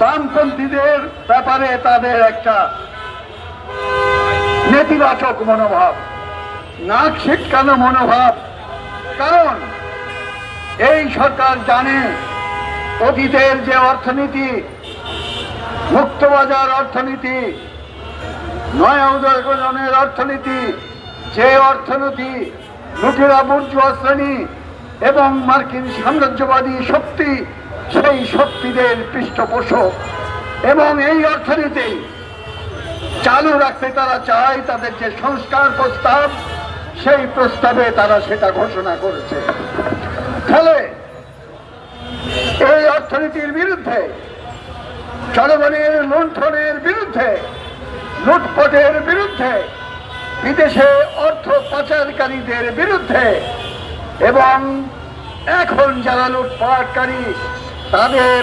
বামপন্থীদের ব্যাপারে তাদের একটা নেতিবাচক মনোভাব, নাক ছিটকানো মনোভাব। কারণ এই সরকার জানে অতীতের যে অর্থনীতি, মুক্তবাজার অর্থনীতি, নয়া উদারকরণের অর্থনীতি, যে অর্থনীতি লুটেরা বুর্জোয়া শ্রেণী এবং মার্কিন সাম্রাজ্যবাদী শক্তি, সেই শক্তিদের পৃষ্ঠপোষক, এবং এই অর্থনীতি চালু রাখতে তারা চায় তাদের যে সংস্কার প্রস্তাব, সেই প্রস্তাবে তারা সেটা ঘোষণা করেছে। ফলে এই অর্থনীতির বিরুদ্ধে, জনগণের লুণ্ঠনের বিরুদ্ধে, লুটপাটের বিরুদ্ধে, বিদেশে অর্থ পাচারকারীদের বিরুদ্ধে এবং এখন যারা লুটপাটকারী তাদের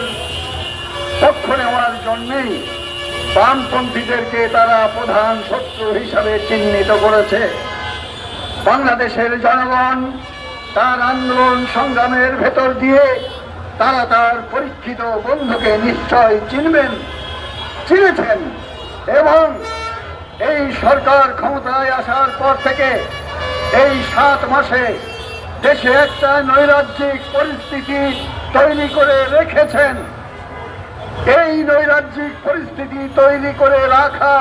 পক্ষ নেওয়ার জন্যেই বামপন্থীদেরকে তারা প্রধান শত্রু হিসাবে চিহ্নিত করেছে। বাংলাদেশের জনগণ তার আন্দোলন সংগ্রামের ভেতর দিয়ে তারা তার পরীক্ষিত বন্ধুকে নিশ্চয় চিনেছেন, এবং এই সরকার ক্ষমতায় আসার পর থেকে এই 7 মাসে দেশে একটা নৈরাজ্যিক পরিস্থিতি তৈরি করে রেখেছেন। এই নৈরাজ্যিক পরিস্থিতি তৈরি করে রাখা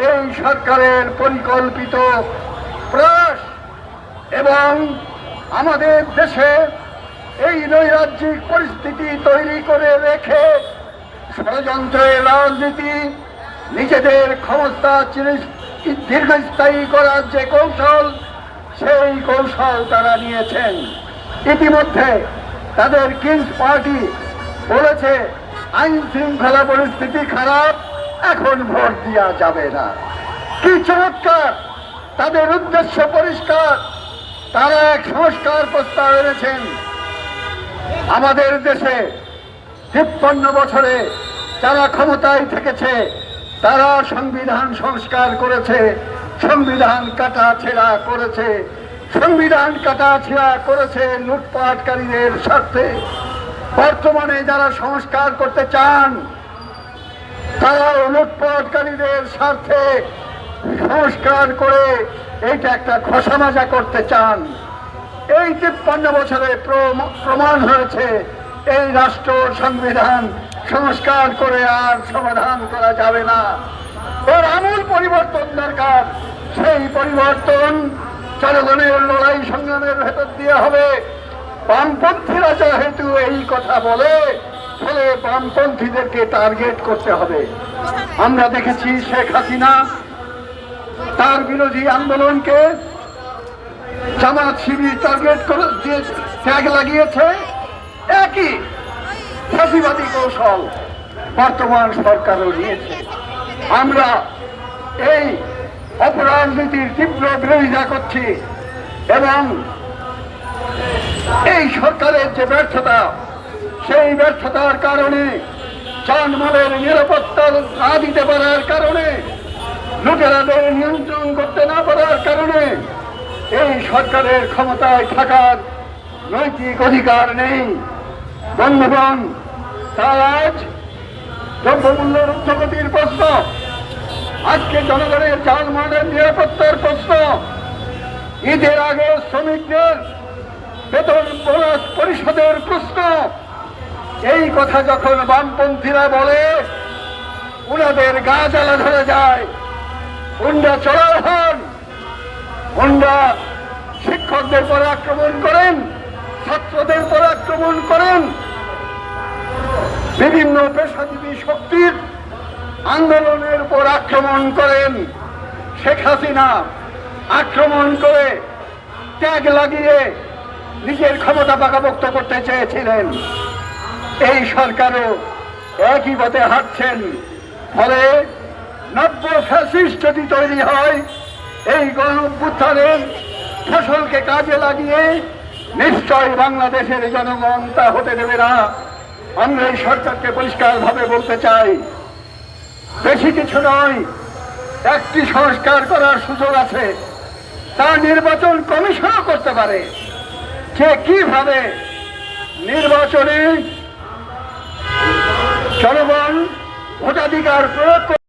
এই সরকারের পরিকল্পিত প্রয়াস, এবং আমাদের দেশে এই নৈরাজ্যিক পরিস্থিতি তৈরি করে রেখে ষড়যন্ত্রের রাজনীতি, নিজেদের ক্ষমতা দীর্ঘস্থায়ী করার যে কৌশল, সেই কৌশল তারা নিয়েছেন। ইতিমধ্যে তাদের কিংস পার্টি বলেছে আইন শৃঙ্খলা পরিস্থিতি খারাপ, এখন ভোট দেওয়া যাবে না। কি চমৎকার! তাদের উদ্দেশ্য পরিষ্কার। তারা এক সংস্কার প্রস্তাব এনেছেন। আমাদের দেশে 53 বছরে যারা ক্ষমতায় থেকেছে তারা সংবিধান সংস্কার করেছে, সংবিধান কাটাছেঁড়া করেছে, সংবিধান কাটাছেঁড়া করেছে লুটপাটকারীদের স্বার্থে। বর্তমানে যারা সংস্কার করতে চান তারা লুটপাটকারীদের স্বার্থে সংস্কার করে এইটা একটা খসামাজা করতে চান। এই 53 বছরে প্রমাণ হয়েছে এই রাষ্ট্র সংবিধান সংস্কার করে আর সমাধান করা যাবে না। এর আমূল পরিবর্তন দরকার। সেই পরিবর্তন জনগণের লড়াই সংগ্রামের ভেতর দিয়ে হবে। বামপন্থীরা যেহেতু এই কথা বলে, ফলে বামপন্থীদেরকে টার্গেট করতে হবে। আমরা দেখেছি শেখ হাসিনা তার বিরোধী আন্দোলনকে জামাত শিবির টার্গেট করে দিয়ে ট্যাগ লাগিয়েছে। একই ফাঁসিবাদী কৌশল বর্তমান সরকারও নিয়েছে। আমরা এই অপরাজনীতির তীব্র বিরোধিতা করছি, এবং এই সরকারের যে ব্যর্থতা, সেই ব্যর্থতার কারণে, যানমালের নিরাপত্তা না দিতে পারার কারণে, লুটেরাদের নিয়ন্ত্রণ করতে না পারার কারণে এই সরকারের ক্ষমতায় থাকার নৈতিক অধিকার নেই। বন্ধুগণ, তাই আজ দ্রব্যমূল্যের ঊর্ধ্বগতির প্রশ্ন, আজকে জনগণের যানমালের নিরাপত্তার প্রশ্ন, ঈদের আগে শ্রমিকদের বেতন বোনাস পরিশোধের প্রশ্ন, এই কথা যখন বামপন্থীরা বলে উনাদের গা জ্বালা ধরে যায়। উন্ডা চড়াও হন, উন্ডা শিক্ষকদের পর আক্রমণ করেন, ছাত্রদের পর আক্রমণ করেন, বিভিন্ন পেশাজীবী শক্তির আন্দোলনের উপর আক্রমণ করেন। শেখ হাসিনা আক্রমণ করে ট্যাগ লাগিয়ে নিজের ক্ষমতা পাকাপোক্ত করতে চেয়েছিলেন। এই সরকারও একই পথে হাঁটছেন। ফলে নব্য ফ্যাসিস্ট যদি তৈরি হয়, এই গণঅভ্যুত্থানের ফসলকে কাজে লাগিয়ে নিশ্চয় বাংলাদেশের জনগণ তা হতে দেবে না। আমরা এই সরকারকে পরিষ্কারভাবে বলতে চাই, বেশি কিছু নয়, একটি সংস্কার করার সুযোগ আছে। তা নির্বাচন কমিশনও করতে পারে, যে কিভাবে নির্বাচনে জনগণ ভোটাধিকার প্রয়োগ